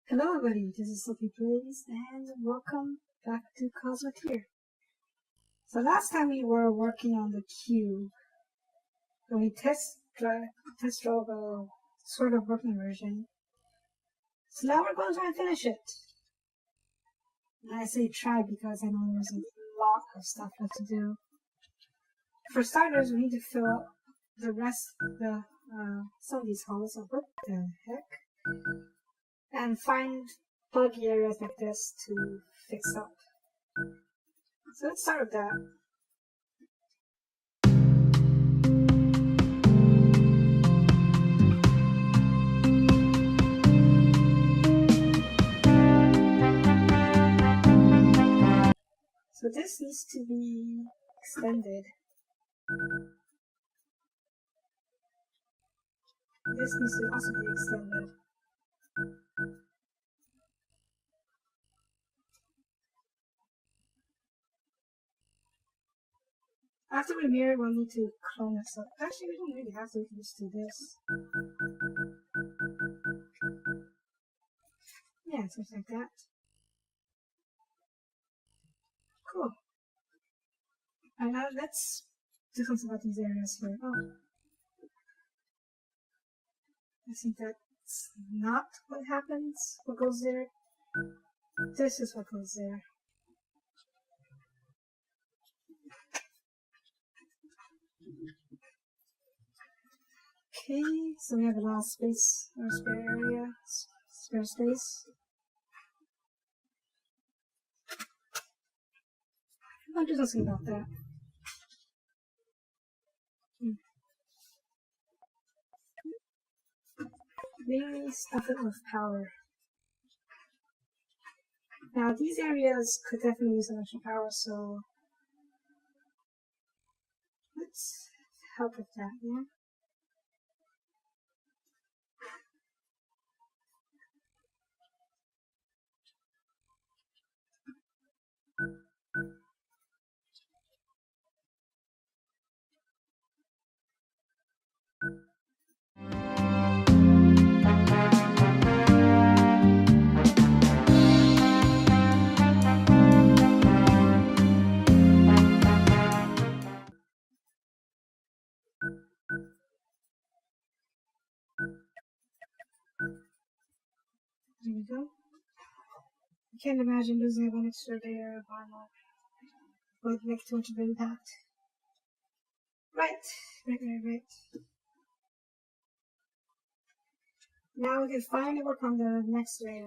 Hello everybody, this is IVIemories and welcome back to Cosmoteer. So last time we were working on the cube and we test drove a sort of working version. So now we're going to try and finish it. And I say try because I know there's a lot of stuff left to do. For starters, we need to fill up the rest of some of these holes. So what the heck? And find buggy areas like this to fix up. So let's start with that. So this needs to be extended. This needs to also be extended. After we mirror, we'll need to clone this up. Actually, we don't really have to. We can just do this. Yeah, just like that. Cool. And now let's do something about these areas here. Oh. I think that's not what happens. What goes there? This is what goes there. Okay, so we have a lot of space, or spare area, spare space. I'll do something about that. Maybe stuff it with power. Now these areas could definitely use some extra power, so let's help with that, yeah? There we go. I can't imagine losing one extra layer of armor would make too much of an impact. Right. Now we can finally work on the next layer.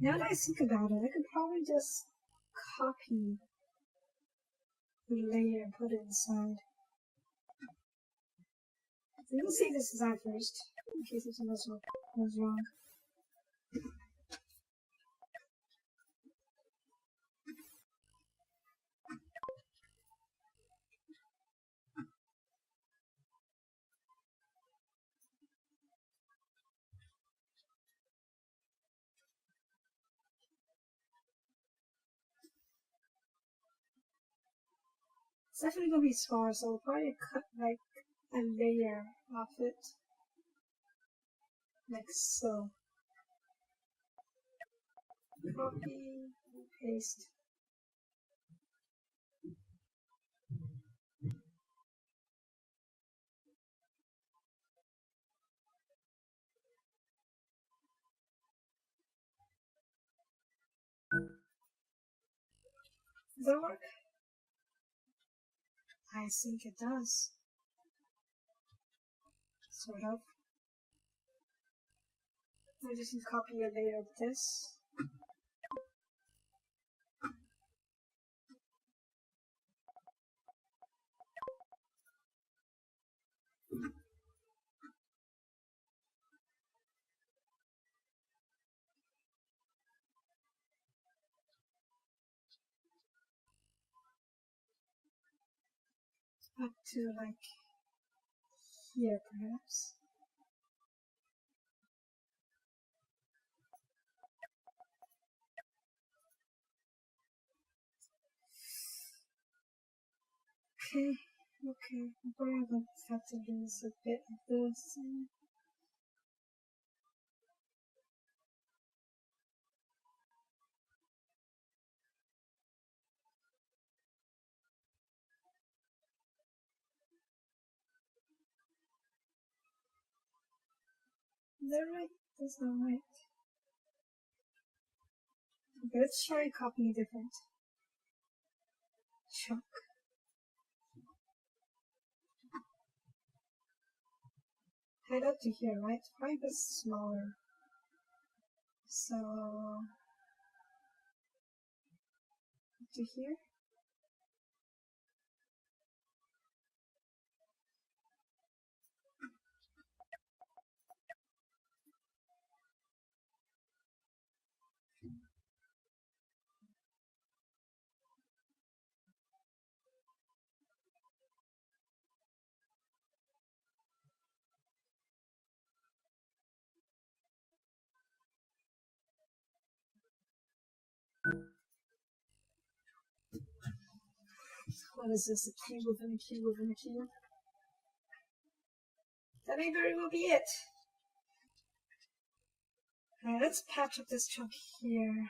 Now that I think about it, I could probably just copy the layer and put it inside. So we'll see this design first, in case something else goes wrong. It's definitely gonna be smaller, so we'll probably cut like a layer off it. Like so. Copy and paste. Does that work? I think it does. Sort of. I just need to copy a layer of this. Up to like here perhaps. Okay, okay. We're going to have to lose a bit of this. Is that right? That's not right. Okay, let's try copying a different chunk. Head up to here, right? Probably a bit smaller. So, up to here. What is this? A cube within a cube within a cube? That may very well be it. Alright, let's patch up this chunk here.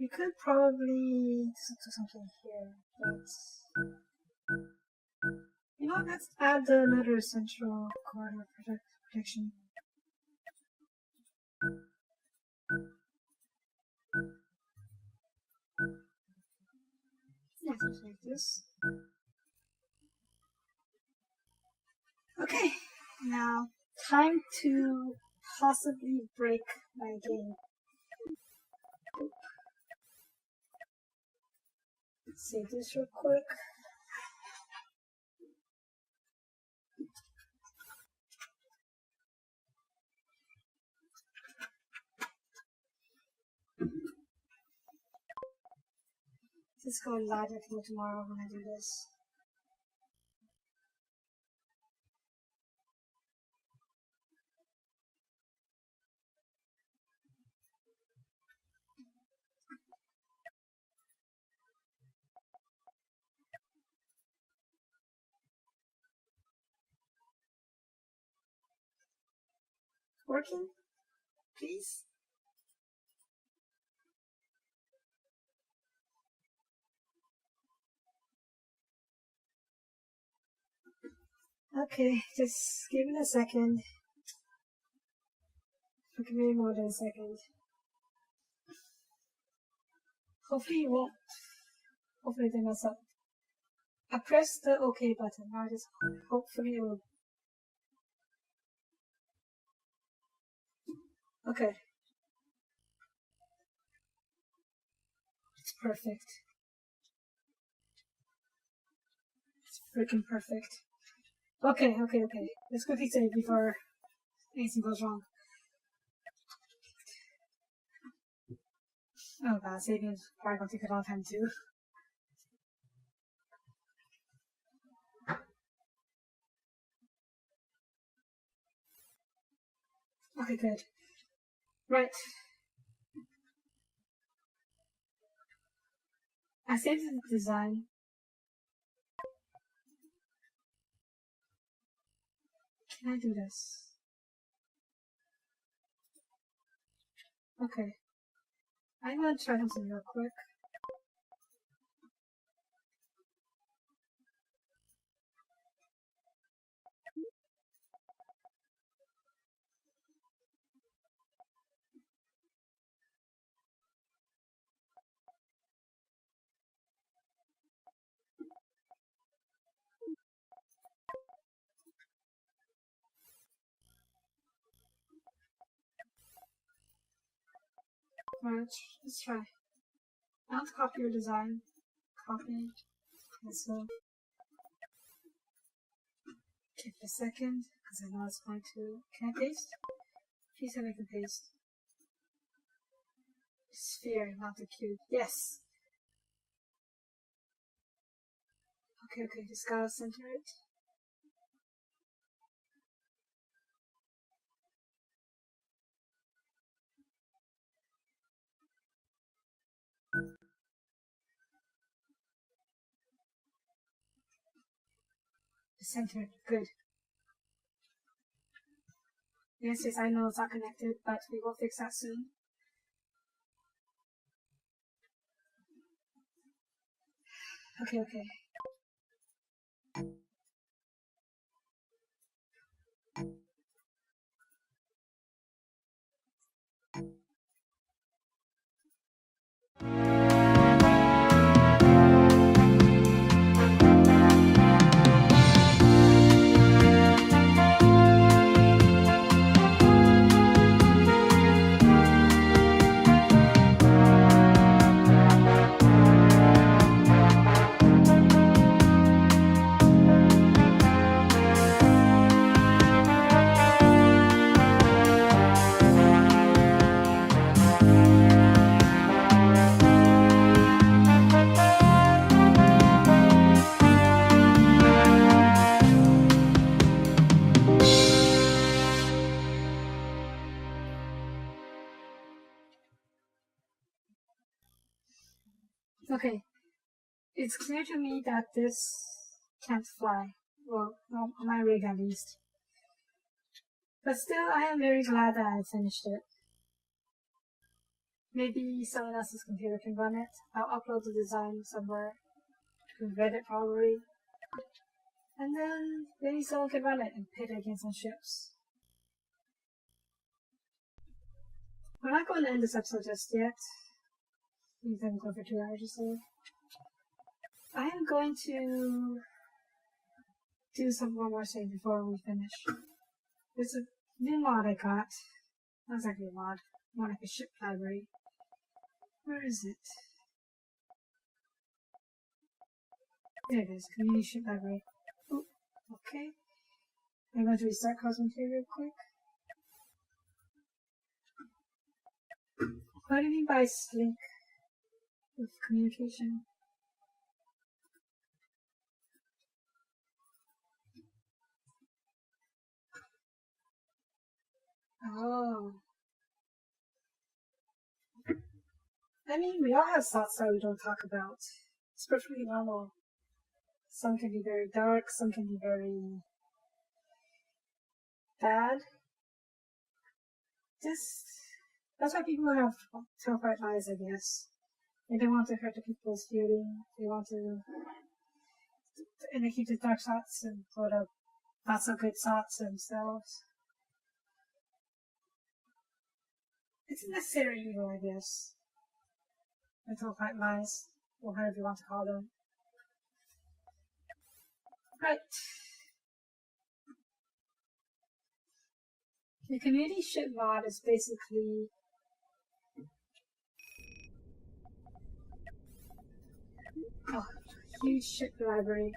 We could probably do something here, but you know, let's add another central corridor protection. Yeah, something like this. Okay, now time to possibly break my game. Let's save this real quick. Just go live until tomorrow when I do this. Working? Please? Okay, just give it a second. Give me more than a second. Hopefully it won't. Hopefully it didn't mess up. I pressed the OK button. Now just hopefully it will. Okay. It's perfect. It's freaking perfect. Okay. Let's quickly save before anything goes wrong. Oh god, saving is probably gonna take a long time too. Okay, good. Right. I saved the design. Can I do this? Okay. I'm gonna try something real quick. Alright, let's try. I want to copy your design. Copy. So, give it a second, because I know it's going to. Can I paste? Please tell me I can paste. Sphere, not the cube. Yes! Okay, just gotta center it. Centered. Good. Yes, I know it's not connected, but we will fix that soon. Okay. Okay. It's clear to me that this can't fly. Well, on my rig at least. But still, I am very glad that I finished it. Maybe someone else's computer can run it. I'll upload the design somewhere to Reddit probably. And then maybe someone can run it and pit it against some ships. We're not going to end this episode just yet. We've been going for 2 hours or so. I am going to do some one more thing before we finish. There's a new mod I got. Not exactly a mod. More like a ship library. Where is it? There it is. Community ship library. Oh, okay. I'm going to restart Cosmoteer real quick. What do you mean by link with communication? Oh. I mean, we all have thoughts that we don't talk about. It's perfectly normal. Some can be very dark, some can be very bad. That's why people have tell white lies, I guess. They don't want to hurt the people's feeling. They want to, and they keep the dark thoughts and put up not so good thoughts themselves. It's a necessary evil, I guess. Mental white lies, or whatever you want to call them. Right. The community ship mod is basically a huge ship library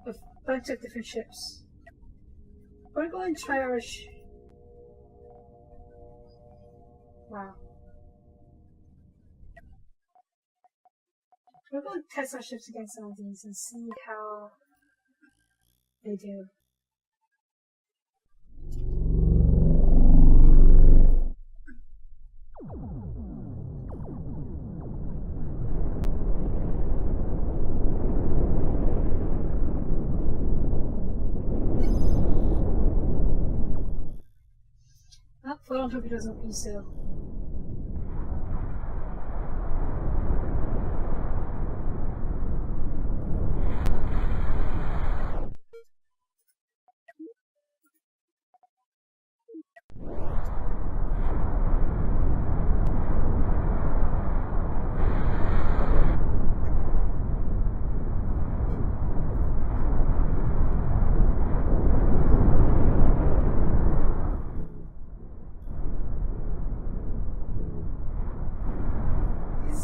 with a bunch of different ships. We're going to try our wow. We're going to test our ships against some of these and see how they do. Oh, photon torpedoes OP still.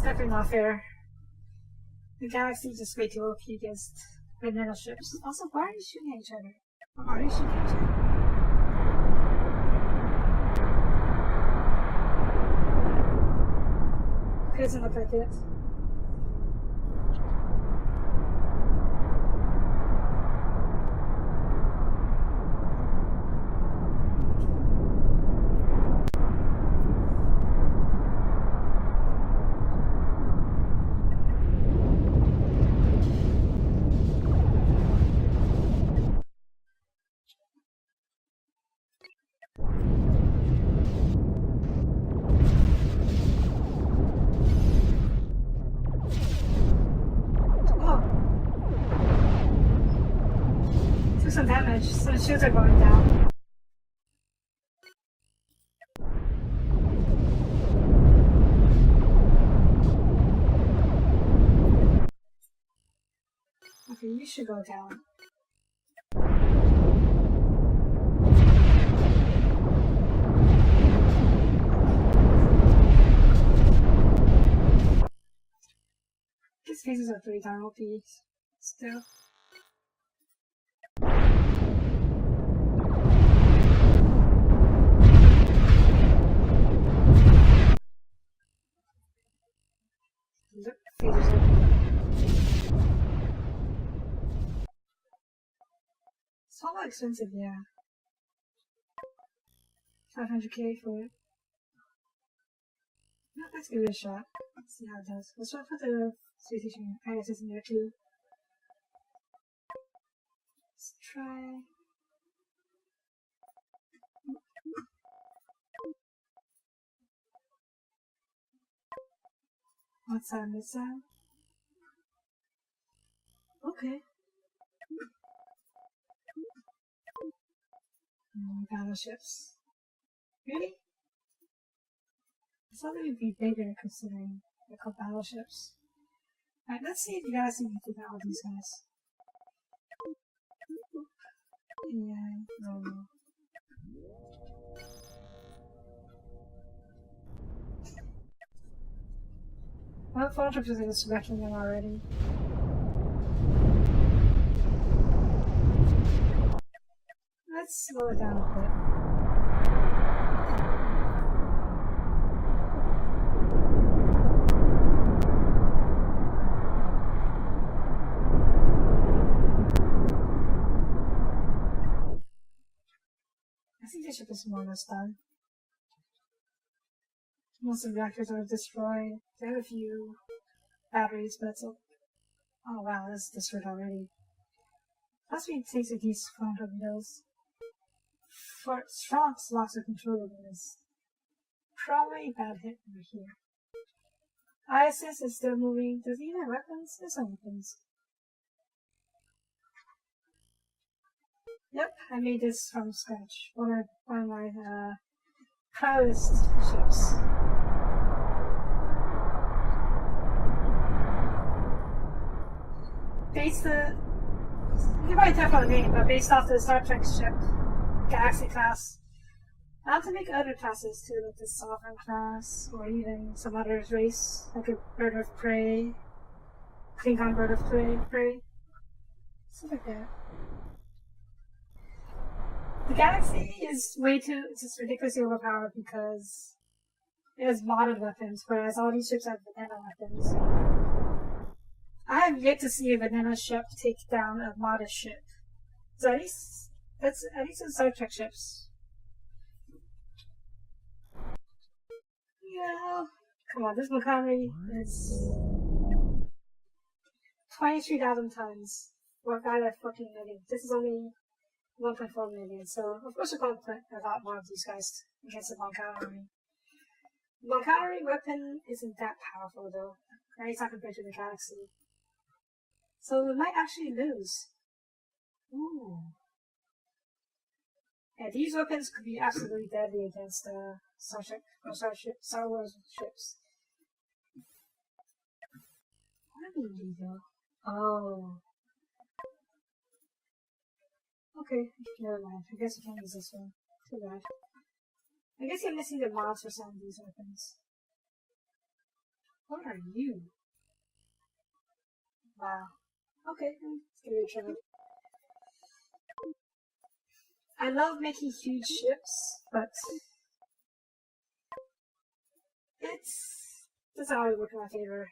Definitely not fair. The galaxy is just way too OP against banana ships. Also, why are you shooting at each other? Are you shooting at each other? It doesn't look like it. Some damage, so the shields are going down. Okay, you should go down. These phases are pretty darn OP still. It's all expensive, yeah. 500k for it. No, let's give it a shot. Let's see how it does. Let's try to put the space station ISS in there too. Let's try. What's that missile? Okay. Battleships. Really? I thought they would be bigger considering they're called battleships. Alright, let's see if you guys can figure out these guys. Yeah, no. Well, phototrops are just wrecking them already. Let's slow it down a bit. I think the ship is more or less done. Most of the reactors are destroyed. They have a few batteries, but it's... Oh wow, that's destroyed already. Plus we take these front torpedoes. For strong loss of control over this. Probably a bad hit over here. ISS is still moving. Does he even have weapons? There's some weapons. Yep, I made this from scratch. One of my proudest ships. You might tell from the name, but based off the Star Trek ship, Galaxy class. I want to make other classes too, like the Sovereign class, or even some other race, like a Bird of Prey, Klingon Bird of Prey, stuff like that. The Galaxy is just ridiculously overpowered because it has modded weapons, whereas all these ships have banana weapons. I have yet to see a banana ship take down a modded ship. So at least in Star Trek ships. Yeah. Come on, this Macari is 23,000 tons. What guy that fucking million. This is only 1.4 million. So of course we're going to put a lot more of these guys against the Moncalary. Moncalary weapon isn't that powerful though. Right? It's not compared to the Galaxy. So we might actually lose. Ooh. Yeah, these weapons could be absolutely deadly against Star Wars ships. What do you do? Oh. Okay, never mind. I guess we can't use this one. Too bad. I guess you're missing the mods for some of these weapons. What are you? Wow. Okay, let's give it a try. I love making huge ships, but doesn't always work in my favor.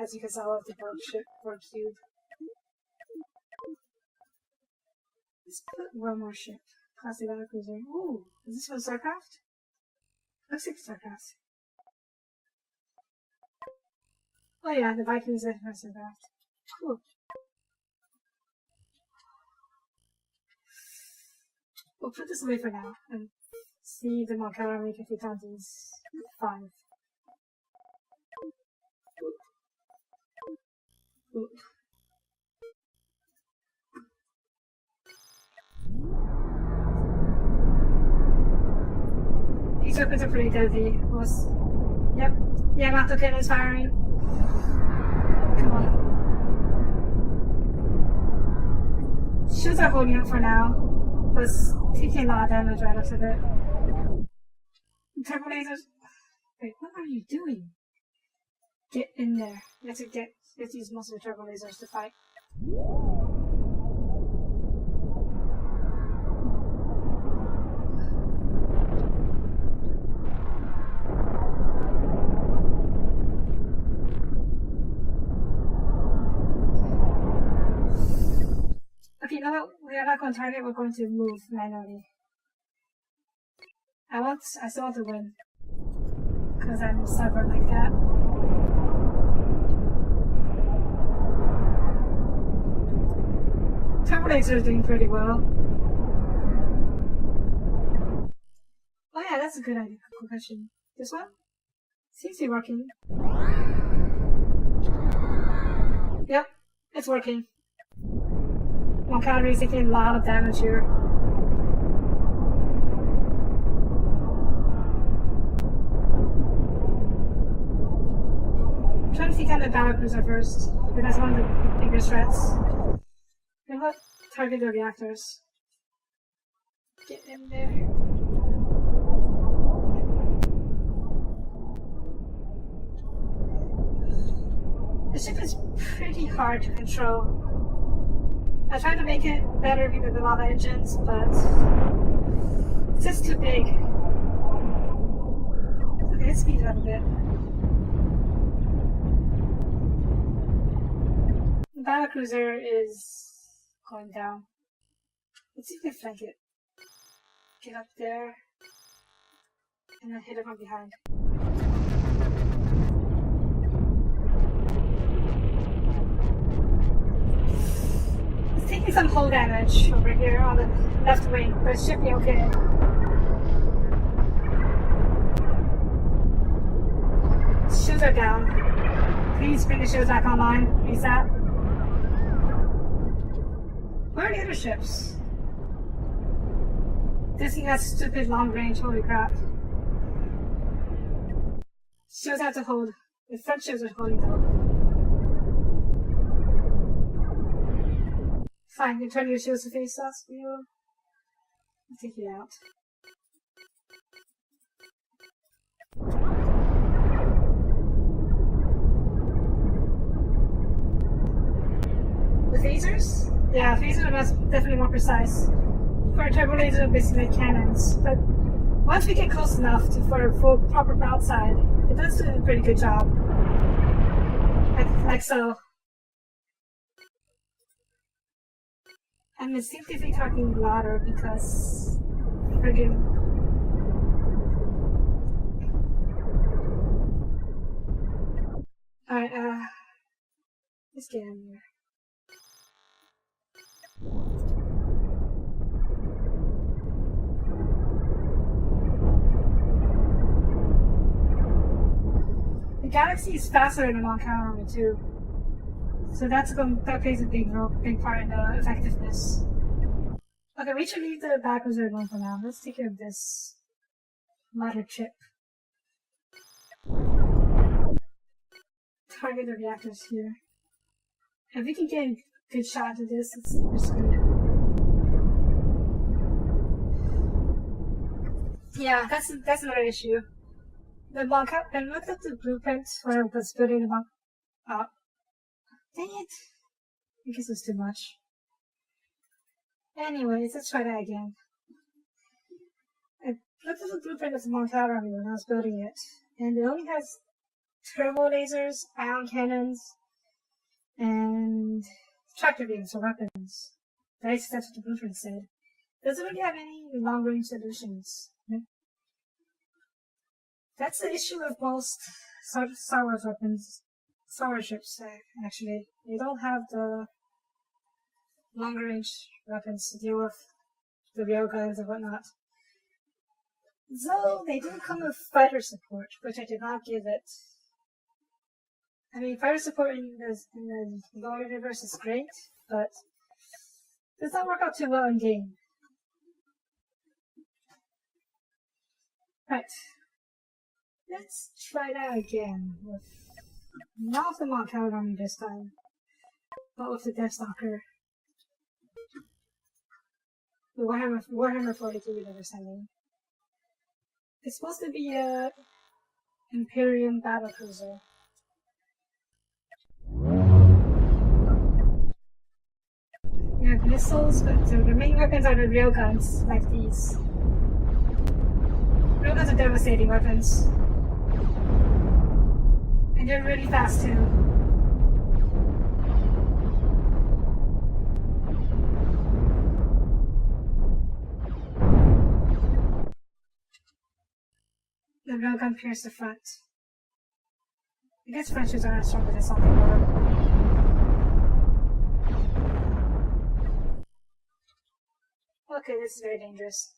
As you can tell, I love to build ship for a cube. Let's put one more ship. Classic battlecruiser. Ooh, is this from StarCraft? Looks like StarCraft. Oh yeah, the Vikings are from StarCraft. Cool. We'll put this away for now and see the Moncalary if we count these 5. Oop. These weapons are pretty deadly. Yep. Yamato cannon is firing. Come on. Shields are holding up for now. But taking a lot of damage right off of it. Turbo lasers. Wait, what are you doing? Get in there. Let's use most of the turbo lasers to fight. Okay, you know what? We are not going to target, we're going to move manually. I still want to win. Because I'm stubborn like that. Turbo Laser is doing pretty well. Oh yeah, that's a good idea. Good question. This one? Seems to be working. Yep, it's working. Moncalary is taking a lot of damage here. I'm trying to take out the battlecruiser first, because that's one of the biggest threats. You know what? Target the reactors. Get in there. The ship is pretty hard to control. I tried to make it better with the lava engines, but it's just too big. Okay, let's speed it up a bit. The battlecruiser is going down. Let's see if we can flank it. Get up there, and then hit it from behind. Taking some hull damage over here on the left wing, but it should be okay. Shields are down. Please bring the shields back online. ASAP. Where are the other ships? This thing has stupid long range, holy crap. Shields have to hold. The front shields are holding though. Fine, you turn your shields to face us, we'll take you out. The phasers? Yeah, phasers are definitely more precise. For our turbo lasers are basically cannons, but once we get close enough for a full proper outside, it does do a pretty good job. Like so. I'm instinctively talking louder because friggin' alright, let's get in here. The Galaxy is faster than the Mount Army too. So that plays a big part in the effectiveness. Okay, we should leave the back reserve one for now. Let's take care of this ladder chip. Target the reactors here. If we can get a good shot at this, it's good. Yeah, that's another issue. The monk, I looked at the blueprint where it was building the monk. Dang it! I guess it's too much. Anyways, let's try that again. I looked at the blueprint of the Mount Army when I was building it, and it only has turbo lasers, ion cannons, and tractor beams for weapons. That's what the blueprint said. Doesn't really have any long-range solutions. That's the issue with most Star Wars weapons, Star Wars ships, actually. They don't have the longer-range weapons to deal with the railguns and whatnot. Though they do come with fighter support, which I did not give it. I mean, fighter support in the lower universe is great, but does not work out too well in game. Right. Let's try that again with not the Mount Army this time, but with the Deathstalker. The Warhammer 40K that we're sending. It's supposed to be a Imperium battlecruiser. We have missiles, but the main weapons are the railguns, like these. Railguns are devastating weapons. And they're really fast too. The railgun pierced the front. I guess Frenchies aren't as strong as I thought they were. Okay, this is very dangerous.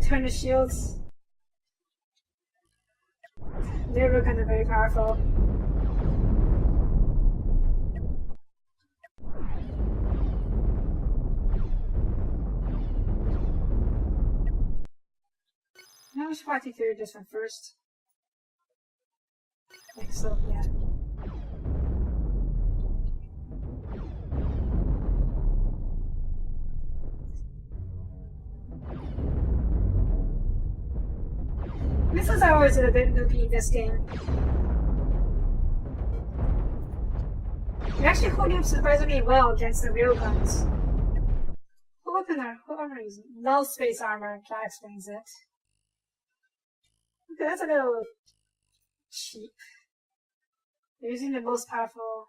Turn the shields. Their railguns are very powerful. Now we should probably take this one first. Like so, yeah. Missiles are always a bit loopy in this game. You're actually holding up surprisingly well against the railguns. What armor is it? Null space armor, that explains it. Okay, that's a little cheap. They're using the most powerful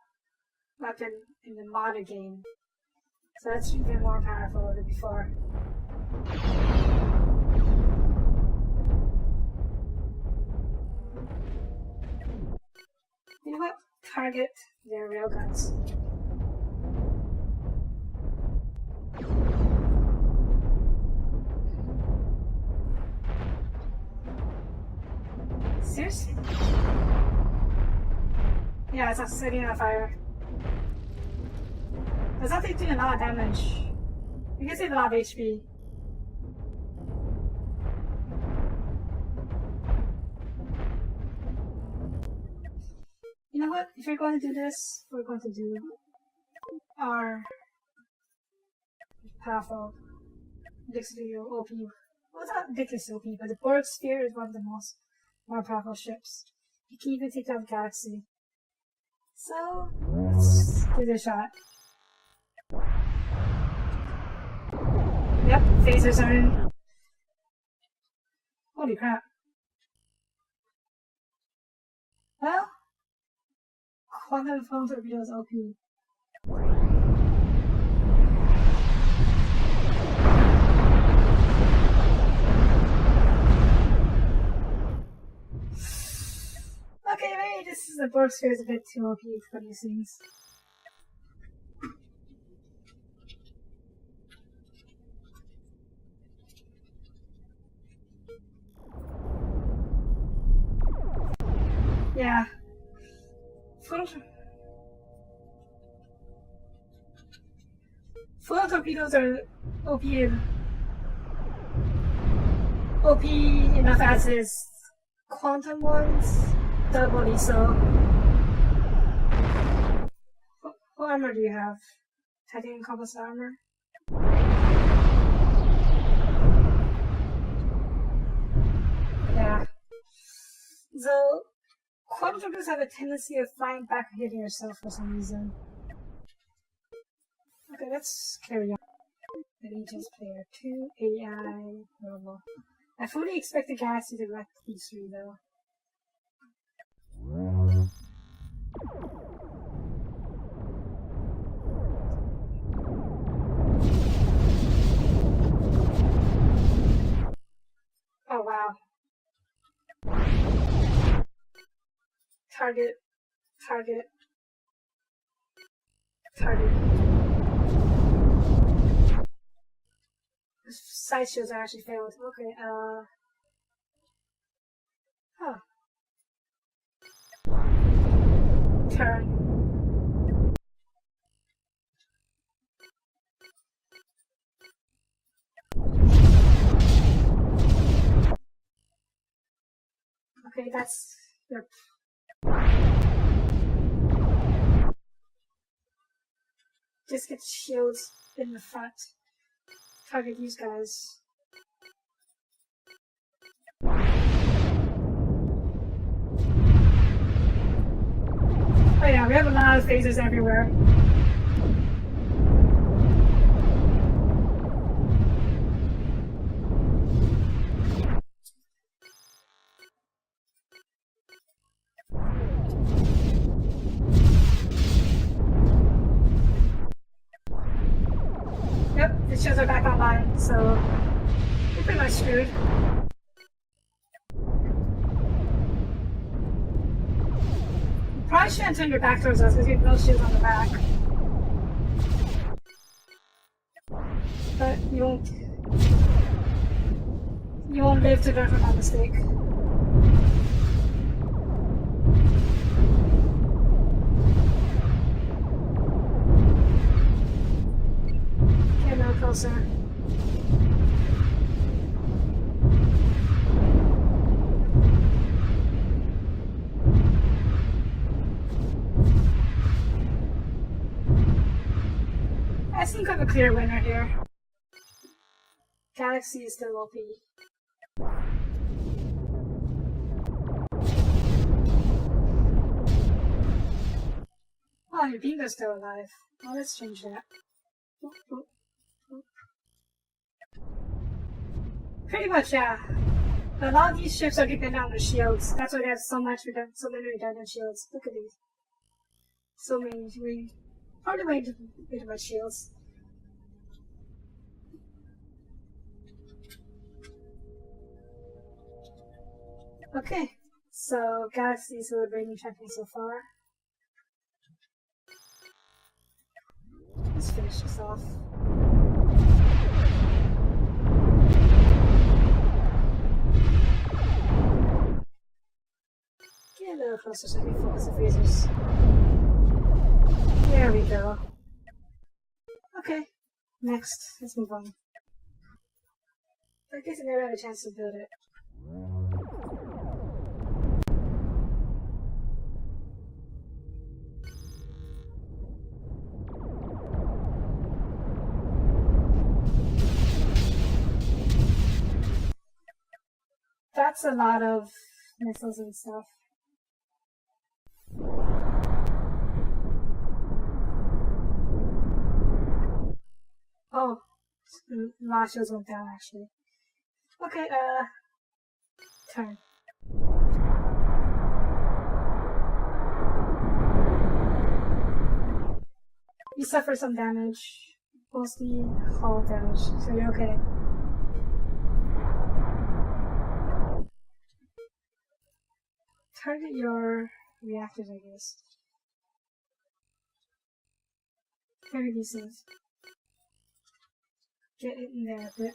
weapon in the modded game. So that's even more powerful than before. You know what? Target their railguns. Seriously? Yeah, it's not setting on fire. It's not doing a lot of damage. You can save a lot of HP. You know what? If you're going to do this, we're going to do our powerful ridiculously OP. Well, it's not ridiculously OP, but the Borg Sphere is one of the more powerful ships. You can even take down the Galaxy. So, let's give it a shot. Yep, phasers are in. Holy crap. Well, quantum foam torpedoes OP. Okay, maybe the Borg Sphere is a bit too OP for these things. Full torpedoes are OP enough as is. Quantum ones, doubly so. What armor do you have? Titanium composite armor? Yeah. So, quantum torpedoes have a tendency of flying back and hitting yourself for some reason. Okay, let's carry on. Allegiance player 2, AI, normal. I fully expect the Galaxy to wreck these three though. Oh wow. Target. Side shields are actually failed. Okay, huh. Turn. Okay, that's... Yep. Just get shields in the front. Target these guys. Oh yeah, we have a lot of phasers everywhere. Yep, the shields are back online, so we're pretty much screwed. Probably shouldn't turn your back towards us because you have no shields on the back. But you won't live to learn from that mistake. Get no closer. I think I have a clear winner here. Galaxy is still OP. Oh, your Bingo's still alive. Well, let's change that. Pretty much, yeah. A lot of these ships are dependent on the shields. That's why they have so many redundant shields. Look at these. So many, probably way too much shields. Okay, so Galaxy's the reigning champion so far. Let's finish this off. Get a little closer so I can focus the phasers. There we go. Okay, next, let's move on. I guess I never had a chance to build it. That's a lot of missiles and stuff. Oh, Lafiel's went down actually. Okay, turn. You suffer some damage, mostly hull damage, so you're okay. Target your reactors, I guess. Very decent. Get it in there a bit.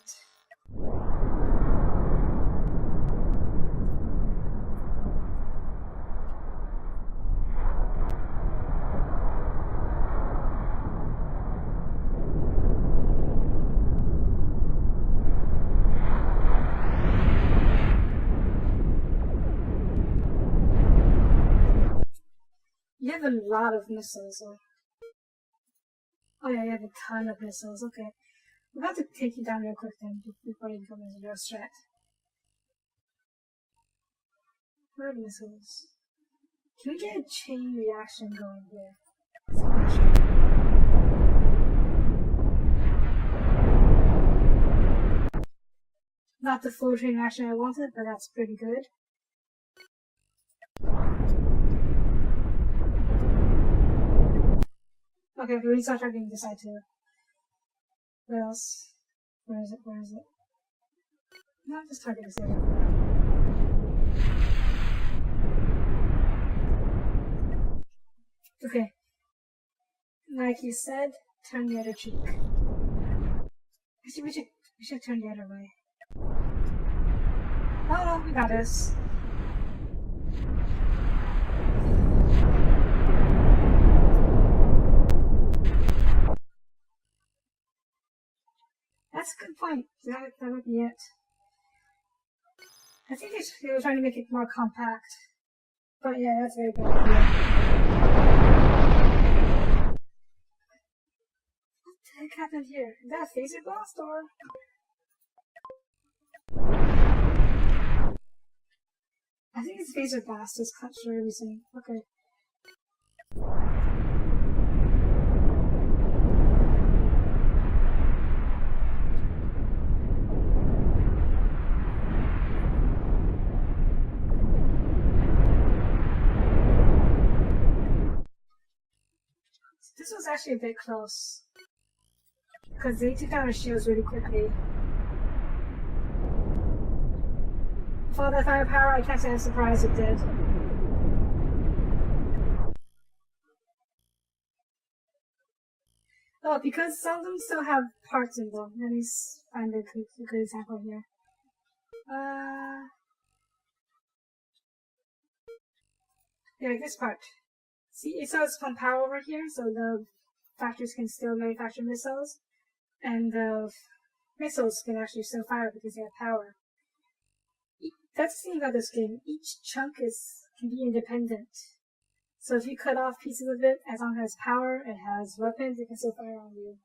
a lot of missiles. Oh yeah, you have a ton of missiles. Okay. I'm about to take you down real quick then, before you become a real threat. Where are the missiles? Can we get a chain reaction going here? Not the full chain reaction I wanted, but that's pretty good. Okay, we start targeting this side too. Where else? Where is it? Where is it? No, just target this area. Okay. Like you said, turn the other cheek. Actually, we should turn the other way. Oh no, we got this. That's a good point. That would be it. I think they were trying to make it more compact. But yeah, that's a very good idea. What the heck happened here? Is that a phaser blast or? I think it's phaser blast just cut through everything. Okay. This was actually a bit close. Because they took out our shields really quickly. For that firepower, I can't say I'm surprised it did. Oh, because some of them still have parts in them. Let me find a good example here. Yeah, this part. See, it says pump power over here, so the factories can still manufacture missiles, and the missiles can actually still fire because they have power. That's the thing about this game. Each chunk can be independent. So if you cut off pieces of it, as long as it has power, it has weapons, it can still fire on you.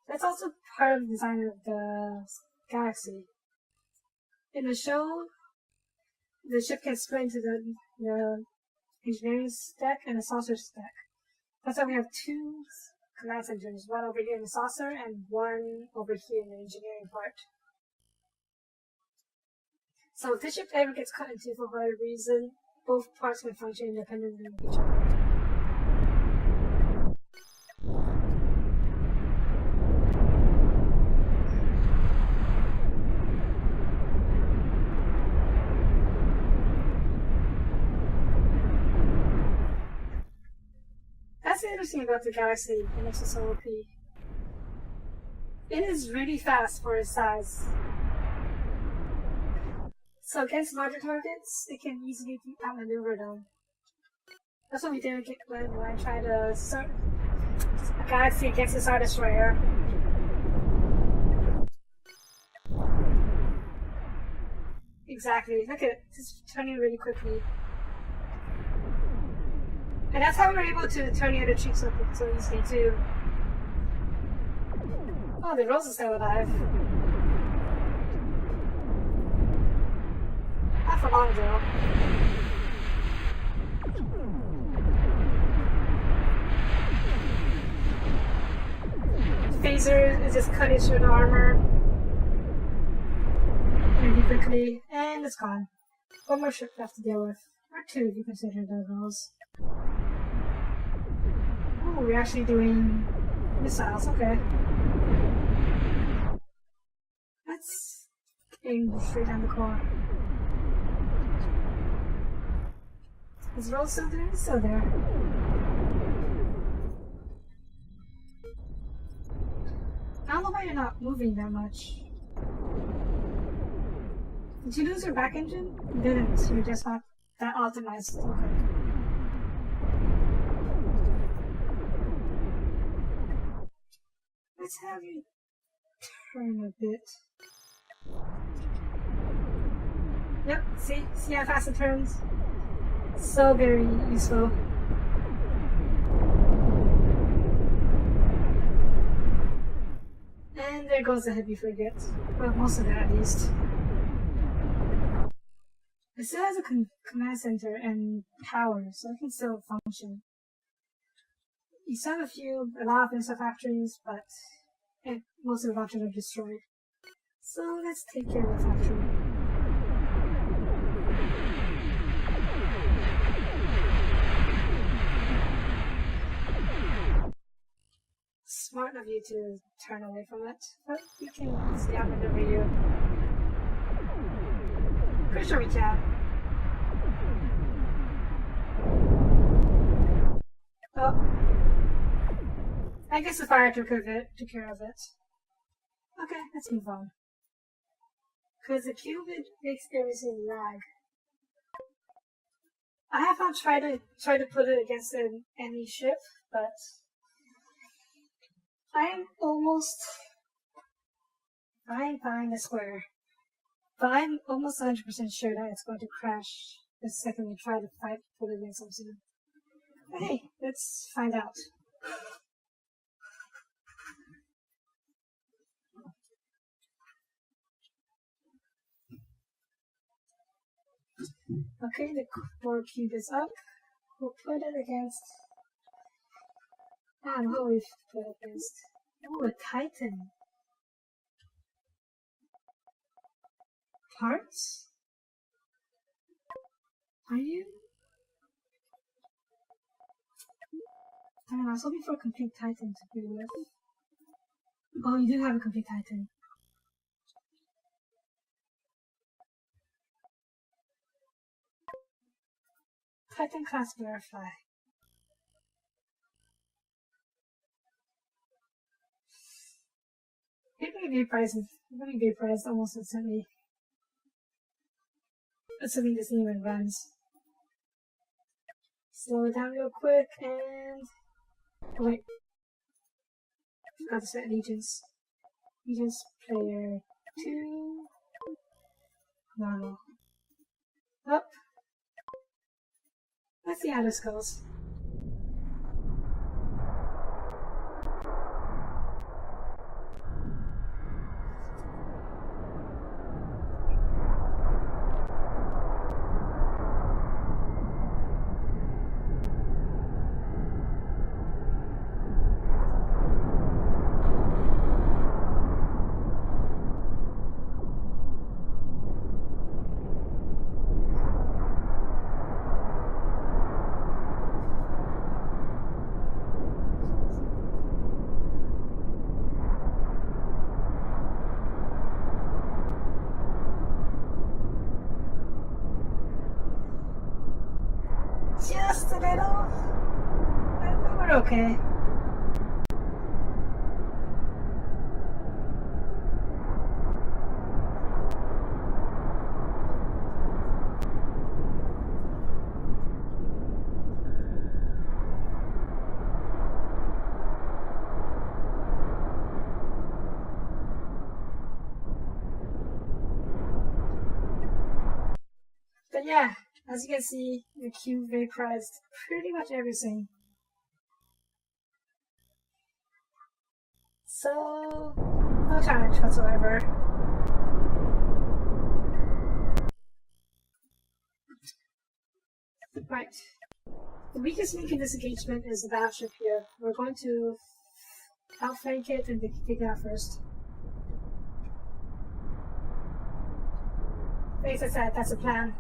That's also part of the design of the galaxy. In the show, the ship can split into the engineering stack and a saucer stack. That's why we have two command centers, one over here in the saucer and one over here in the engineering part. So if the ship ever gets cut into for whatever reason, both parts can function independently of each other. That's interesting about the galaxy that makes it so OP. It is really fast for its size. So against larger targets, it can easily outmaneuver them. That's what we did when I tried to start a galaxy against the Star Destroyer. Exactly. Look at it. Just turning really quickly. And that's how we were able to turn the other cheeks up so easily too. Oh, the Rose is still alive. Not for long though. Phaser is just cutting through the armor really quickly, and it's gone. One more ship left to deal with. Or two if you consider the Rose. Oh, we're actually doing missiles, okay. That's aim straight down the core. Is Rose still there? It's still there. I don't know why you're not moving that much. Did you lose your back engine? You didn't, you're just not that optimized. Okay. Let's have you turn a bit. Yep, see how fast it turns? So very useful. And there goes the heavy frigate. Well, most of it at least. It still has a command center and power, so it can still function. You still have a lot of missile factories, but most of the factories are destroyed. So let's take care of the factory. Smart of you to turn away from it, but we can stay out and over you. Pretty sure we can. Oh. I guess the fire took care of it. Okay, let's move on. Because the qubit makes everything lag. I have not tried to put it against an enemy ship, but I'm almost fine the square. But I'm almost 100% sure that it's going to crash the second we try to put it against something. But hey, let's find out. Okay, the core cube is up. We'll put it against... I don't know what we've put it against. Oh, a Titan. Parts? Are you? I don't know, I was hoping for a complete Titan to be with. Oh, you do have a complete Titan. Titan class verify. You're gonna be priced almost instantly. Assuming this even runs. Slow it down real quick and... Oh, wait. Forgot to set allegiance. Allegiance player 2. Normal. Up. Let's see how this goes. Just a little. But we're okay. But yeah. As you can see, the cube vaporized pretty much everything. So, no challenge whatsoever. Right. The weakest link in this engagement is the battleship here. We're going to outflank it and take it out first. As I said, that's the plan.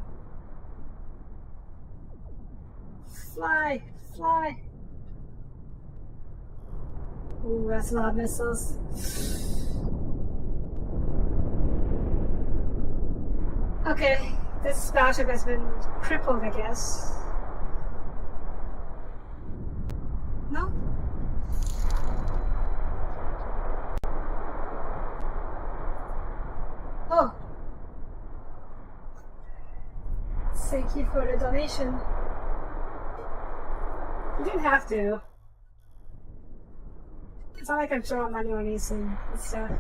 Fly! Fly! Ooh, that's a lot of missiles. Okay, this battleship has been crippled, I guess. No? Oh! Thank you for the donation. You didn't have to. It's not like I'm throwing money on anything. It's I'm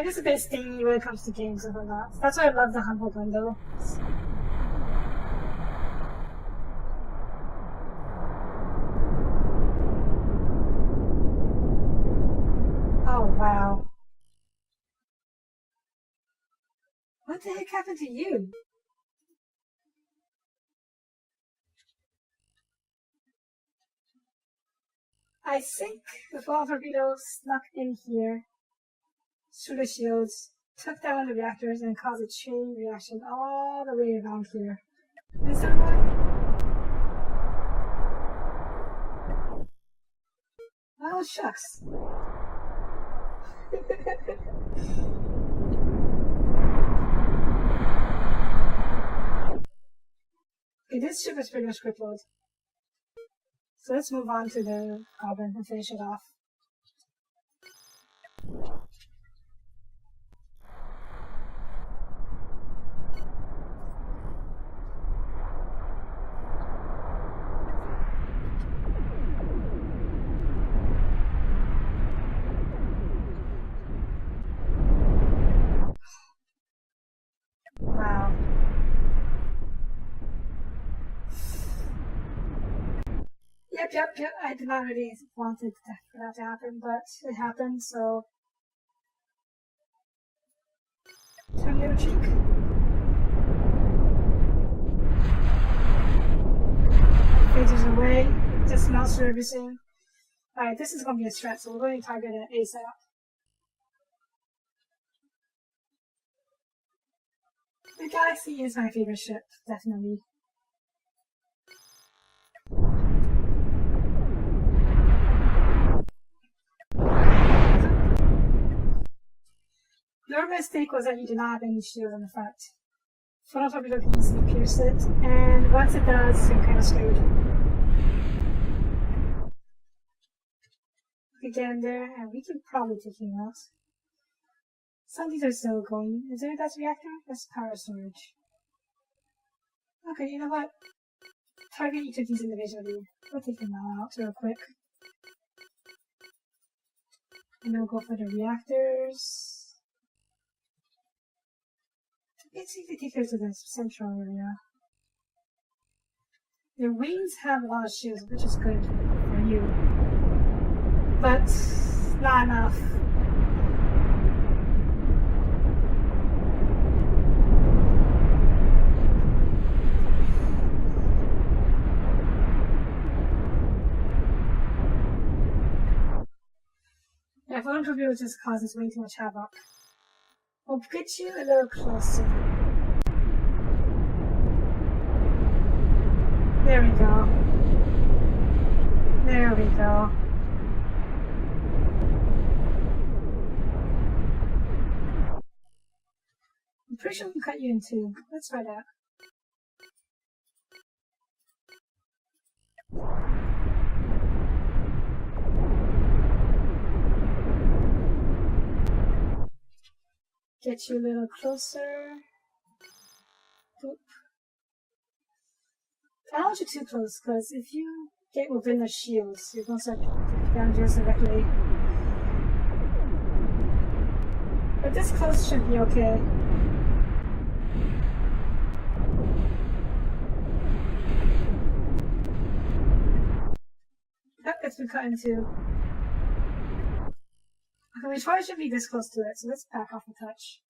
just a bit stingy when it comes to games and whatnot. That's why I love the humble bundle. Wow. What the heck happened to you? I think the fall torpedo snuck in here through the shields, took down the reactors, and caused a chain reaction all the way around here. Is that right? Oh, shucks. Okay, this ship is pretty much crippled. So let's move on to the Goblin and finish it off. Wow. Yep. I did not really want it for that to happen, but it happened, so... Turn the other cheek. Phases away, just not servicing. Alright, this is going to be a threat, so we're going to target it ASAP. The Galaxy is my favorite ship, definitely. Your mistake was that you did not have any shield on the front. Funnel torpedo can easily pierce it, and once it does, you're kind of screwed. We get in there, and we can probably take him out. Some of these are still going. Is there a gas reactor? That's power storage. Okay, you know what? Target each of these individually. We'll take them all out real quick. And then we'll go for the reactors. Basically take her to the central area. Their wings have a lot of shields, which is good for you. But not enough. Yeah, if one torpedo just causes way too much havoc. We'll get you a little closer. There we go. There we go. I'm pretty sure we can cut you in two. Let's try that. Get you a little closer. Boop. I don't want you too close, because if you get within the shields, you're going to start damages directly. But this close should be okay. Yep, it's been cut in two. Okay, we probably should be this close to it, so let's back off a touch.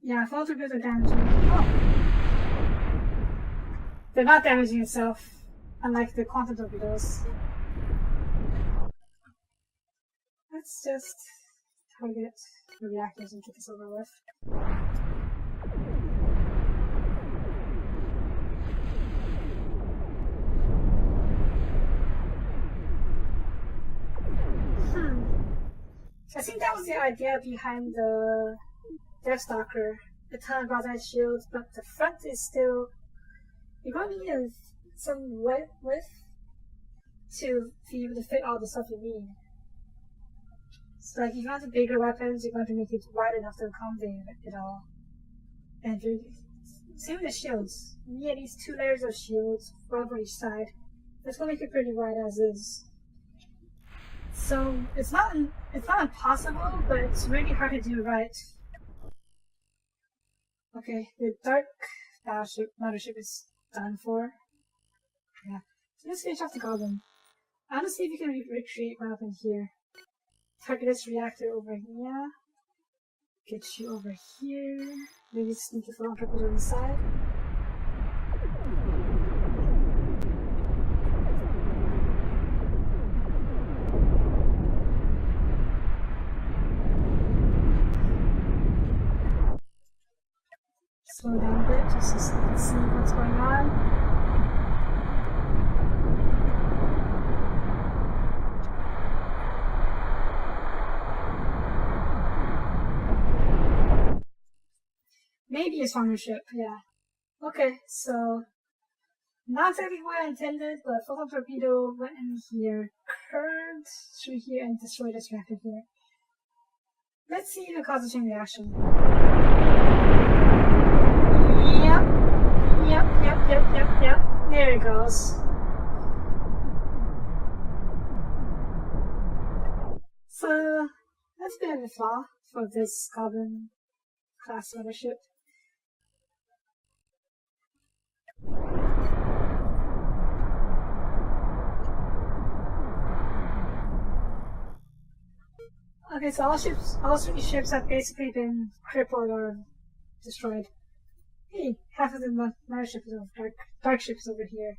Yeah, fall torpedoes are damaging. Oh! They're not damaging itself, unlike the quantum torpedoes. Let's just target the reactors and get this over with. I think that was the idea behind the Deathstalker. A ton of broadside shields, but the front is still... You're going to need some width to be able to fit all the stuff you need. So like, if you want the bigger weapons, you're going to make it wide enough to accommodate it all. And same with the shields. You need at least 2 layers of shields, one for each side. That's going to make it pretty wide as is. So it's not impossible, but it's really hard to do right. Okay, the dark mothership is done for. Yeah. So let's finish off the goblin. I want to see if you can recreate what happened here. Target this reactor over here. Get you over here. Maybe sneak a phone torpedo inside. Slow down a bit just so you can see what's going on. Maybe a spawner ship, yeah. Okay, so not exactly what I intended, but photon torpedo went in here, curved through here, and destroyed this reactor here. Let's see the cause of chain reaction. Yep. There it goes. So that's a bit of a flaw for this Goblin class mothership. Okay, so all three ships have basically been crippled or destroyed. Hey, half of the mothership is over, dark ship is over here.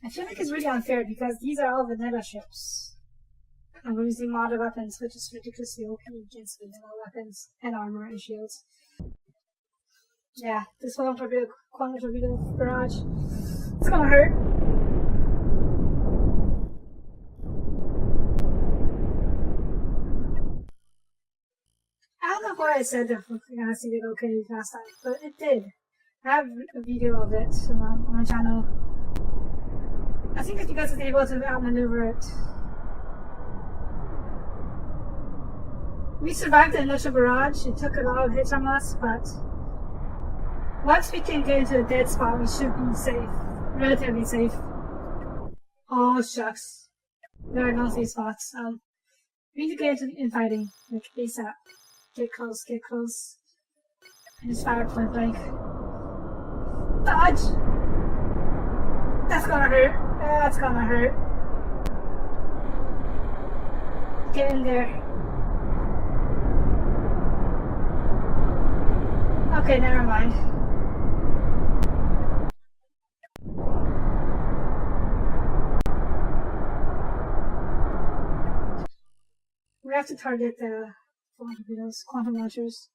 I feel like it's really unfair because these are all vanilla ships. And we're using modded weapons, which is ridiculously OP against vanilla weapons and armor and shields. Yeah, this quantum torpedo barrage, it's gonna hurt. I don't know why I said that we're gonna see it okay last time, but it did. I have a video of it on my channel. I think it's because it's able to outmaneuver it. We survived the initial barrage. It took a lot of hits from us, but once we can get into a dead spot, we should be safe. Relatively safe. Oh shucks. There are no safe spots. We need to get into infighting, like ASAP. Get close. And just fire point blank. Dodge! That's gonna hurt. That's gonna hurt. Get in there. Okay, never mind. We have to target the quantum launchers.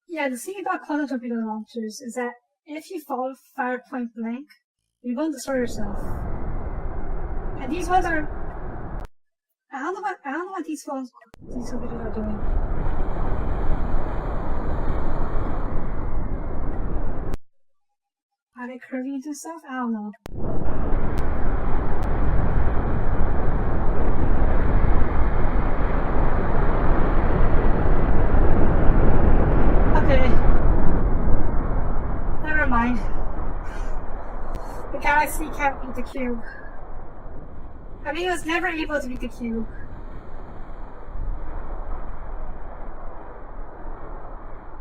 Yeah, the thing about quantum torpedo launchers is that if you fall fire point blank, you're going to destroy yourself. And these ones are... I don't know what these torpedoes are doing. Are they curving into stuff? I don't know. Okay. Never mind. The galaxy can't beat the cube. I mean, it was never able to beat the cube.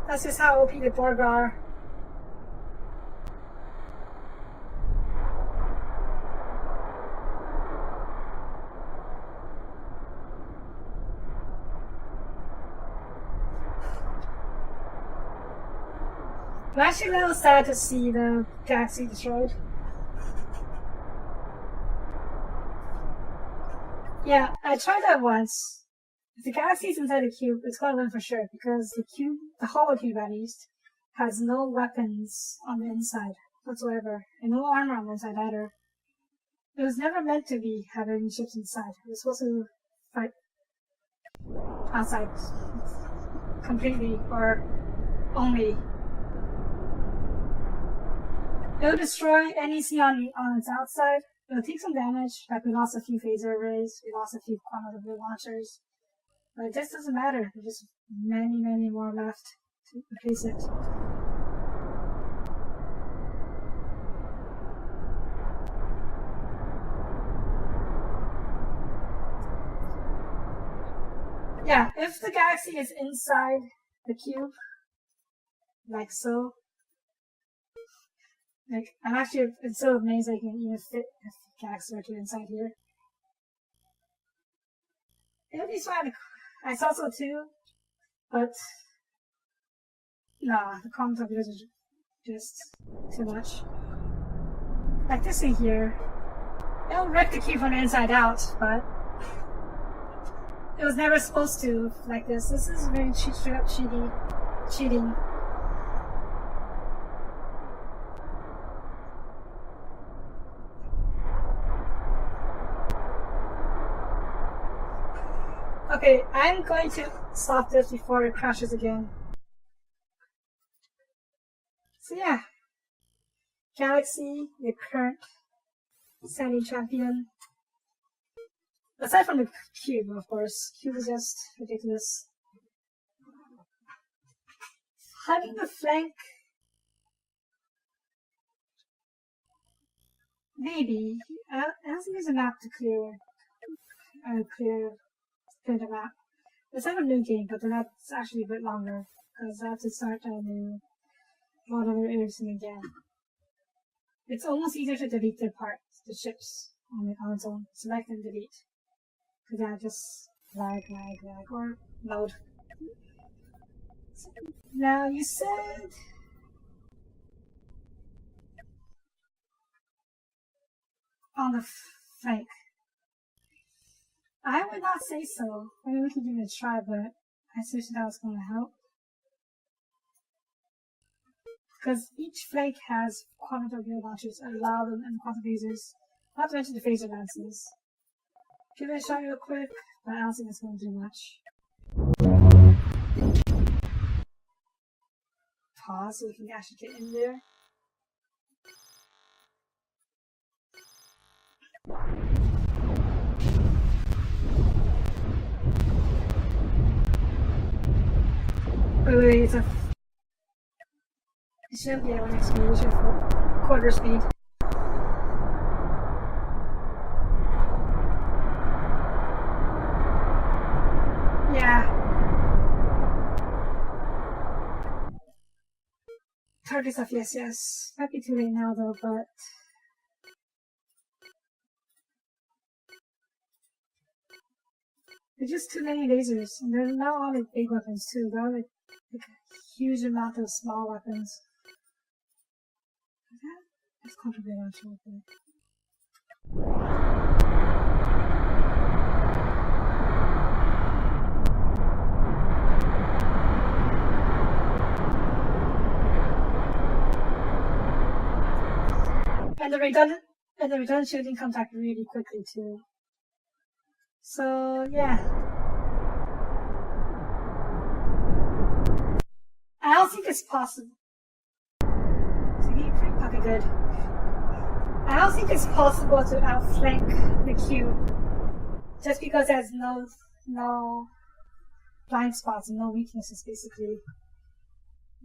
That's just how OP the Borg are. I'm actually a little sad to see the galaxy destroyed. Yeah, I tried that once. If the galaxy's inside the cube, it's gonna win for sure, because the cube, the hollow cube at least, has no weapons on the inside whatsoever, and no armor on the inside either. It was never meant to be having ships inside. It was supposed to fight outside completely, or only. It'll destroy anything on its outside. It'll take some damage, like we lost a few phaser arrays, we lost a few quantum launchers. But this doesn't matter, there's just many more left to replace it. Yeah, if the galaxy is inside the cube, like so, like it's so amazing I can even fit a galaxy or two inside here. It would be fun. I saw so too, but nah, the comments of videos are just too much. Like this thing here, it'll rip the cube from the inside out, but it was never supposed to like this. This is very straight up cheating. Okay, I'm going to stop this before it crashes again. So yeah, Galaxy, the current standing champion. Aside from the cube, of course. Cube is just ridiculous. Having the flank, maybe. I don't think there's a map to clear the map. It's not a new game, but then that's actually a bit longer because I have to start a new model or everything again. It's almost easier to delete the parts, the ships on its own. Select and delete. Because I just lag, or load. Now you said on the flank. I would not say so. I mean, we could give it a try, but I seriously thought it was going to help. Because each flank has quantum torpedo launchers, allow them and quantum phasers, not to mention the phaser lances. Give it a shot real quick, but I don't think it's going to do much. Pause so we can actually get in there. Wait, it's a... It shouldn't be one speed, we should quarter speed. Yeah. Target stuff, yes. Might be too late now though, but... There's just too many lasers, and they're not all like big weapons too. There are like a huge amount of small weapons. Let's contribute on to it. And the redundant shooting comes back really quickly too. So yeah. I don't think it's possible. Okay, good. I don't think it's possible to outflank the cube just because it has no blind spots and no weaknesses basically.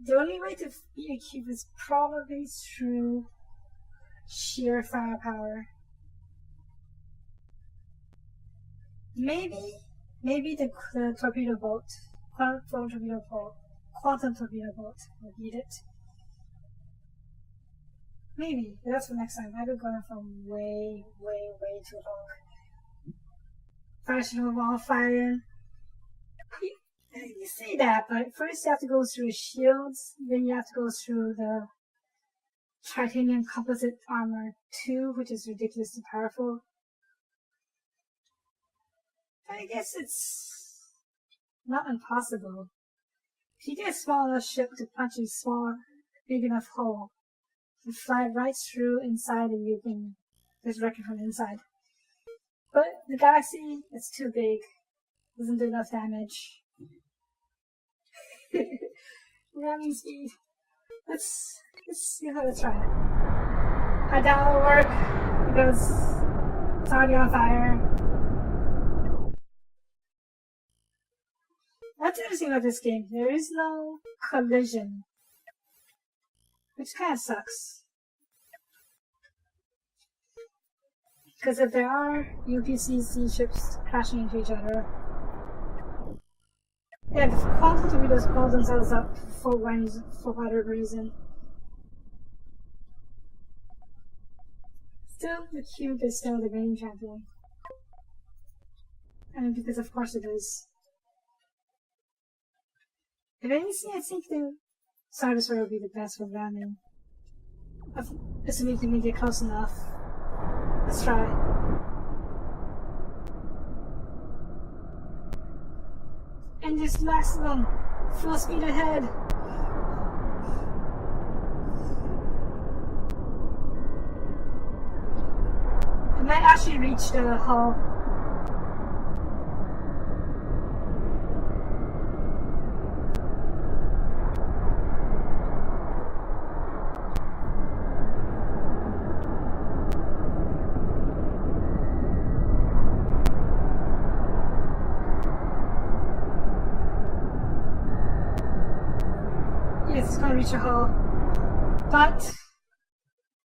The only way to beat a cube is probably through sheer firepower. Maybe the torpedo boat, quantum torpedo boat will beat it. Maybe, but that's for next time. I've been going for way too long. Professional wall firing. You say that, but first you have to go through shields, then you have to go through the titanium composite armor 2, which is ridiculously powerful. I guess it's not impossible. If you get a small enough ship to punch a big enough hole, you fly right through inside and you can just wreck it from inside. But the galaxy is too big. Doesn't do enough damage. Ramming speed. Let's see how to try it. I doubt it'll work because it's already on fire. What's interesting about this game, there is no collision, which kind of sucks. Because if there are UPCC ships crashing into each other, Yeah, the quantum torpedoes blow themselves up for whatever reason. Still, the cube is still the reigning champion. And because of course it is. If anything, I think the Cybersphere will be the best for landing. Assuming we can get close enough. Let's try. And just maximum. Full speed ahead. I might actually reach the hull. Yes, it's gonna reach a hull. But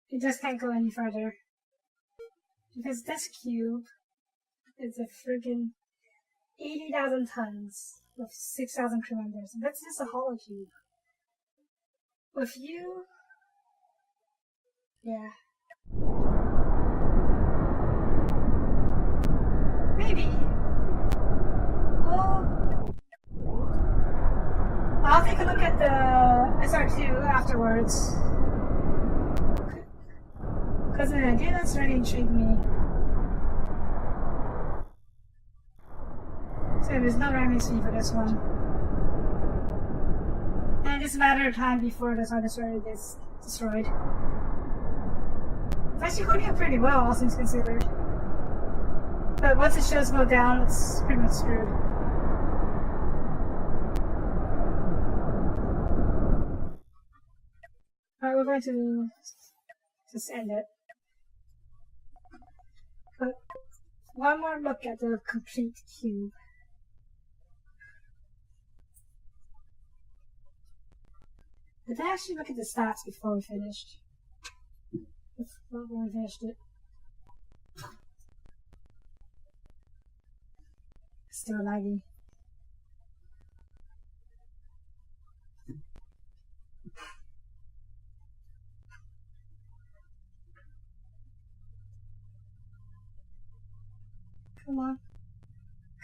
it just can't go any further. Because this cube is a friggin' 80,000 tons with 6,000 crew members. And that's just a hollow cube. With you... yeah. Maybe. Well... I'll take a look at the SR2 afterwards. Because an idea that's really intrigued me. So there's no ramming speed for this one. And it's a matter of time before the Star Destroyer gets destroyed. It's actually holding up pretty well, all things considered. But once it shows go down, it's pretty much screwed. Alright, we're going to just end it. But one more look at the complete cube. Did I actually look at the stats before we finished? Before we finished it. Still laggy. Come on.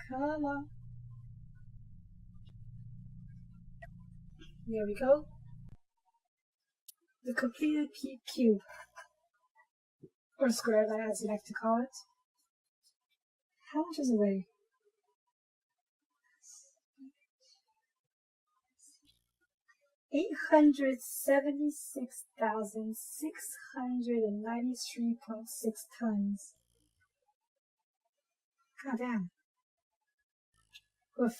Come on. There we go. The completed cube. Or square, as you like to call it. How much is it weigh? 876,693.6 tons. God damn. With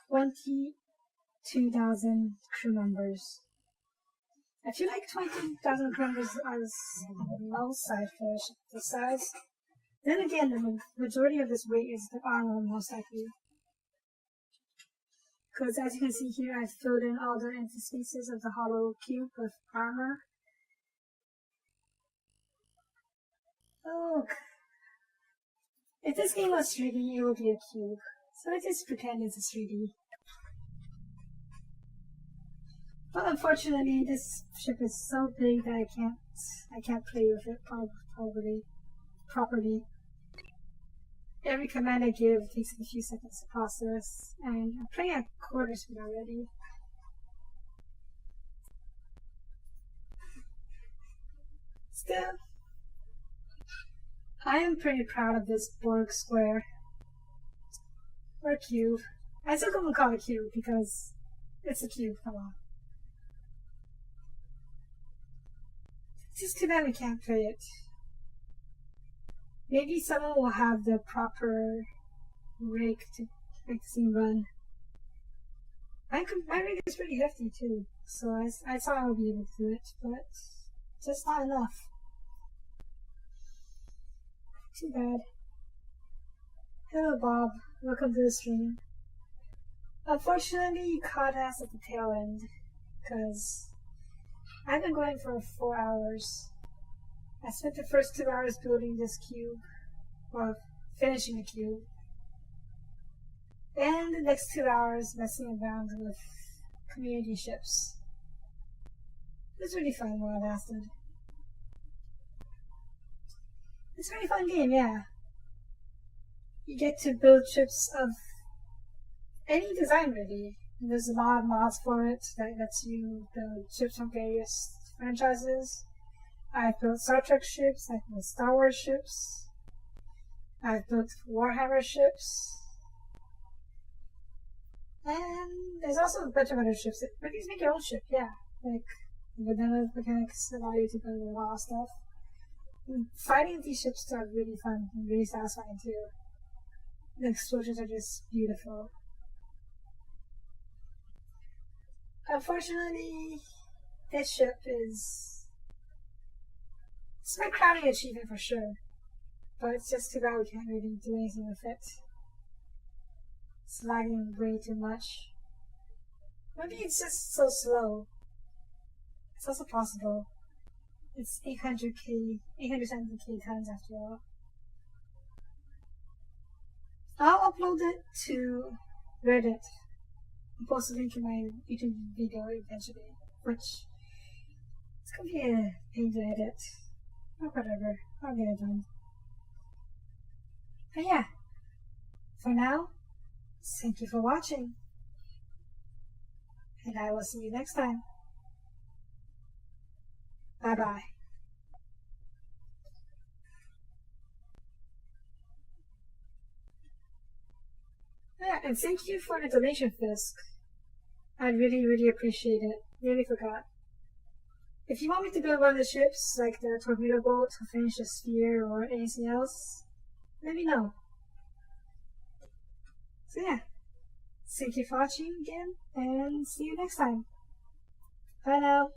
22,000 crew members. I feel like 20,000 crew members is low side for the size. Then again, the majority of this weight is the armor, most likely. Because as you can see here, I've filled in all the empty spaces of the hollow cube with armor. Look. If this game was 3D, it would be a cube. So I just pretend it's a 3D. But unfortunately, this ship is so big that I can't play with it properly. Every command I give takes a few seconds to process, and I'm playing at quarter speed already. Still, I am pretty proud of this Borg square. Or cube. I still couldn't call it cube because it's a cube, come on. It's just too bad we can't play it. Maybe someone will have the proper rig to make the scene run. My rig is pretty hefty too, so I thought I would be able to do it, but just not enough. Too bad. Hello Bob, welcome to the stream. Unfortunately, you caught us at the tail end, because I've been going for 4 hours. I spent the first 2 hours building this cube, or finishing the cube. And the next 2 hours messing around with community ships. It was really fun while it lasted. It's a really fun game, yeah. You get to build ships of any design, really. And there's a lot of mods for it that lets you build ships from various franchises. I've built Star Trek ships, I've built Star Wars ships, I've built Warhammer ships, and there's also a bunch of other ships. But you can make your own ship, yeah. Like, vanilla mechanics allow you to build a lot of stuff. And fighting these ships are really fun and really satisfying too. The explosions are just beautiful. Unfortunately, this ship is... it's my crowning achievement for sure. But it's just too bad we can't really do anything with it. It's lagging way too much. Maybe it's just so slow. It's also possible. It's 870k tons after all. I'll upload it to Reddit and post a link in my YouTube video eventually, which it's gonna be a pain to edit. Or whatever, I'll get it done. But yeah, for now, thank you for watching, and I will see you next time. Bye bye. Yeah, and thank you for the donation, Fisk. I really appreciate it. Really forgot. If you want me to build one of the ships, like the torpedo boat, to finish the sphere, or anything else, let me know. So yeah, thank you for watching again, and see you next time. Bye now.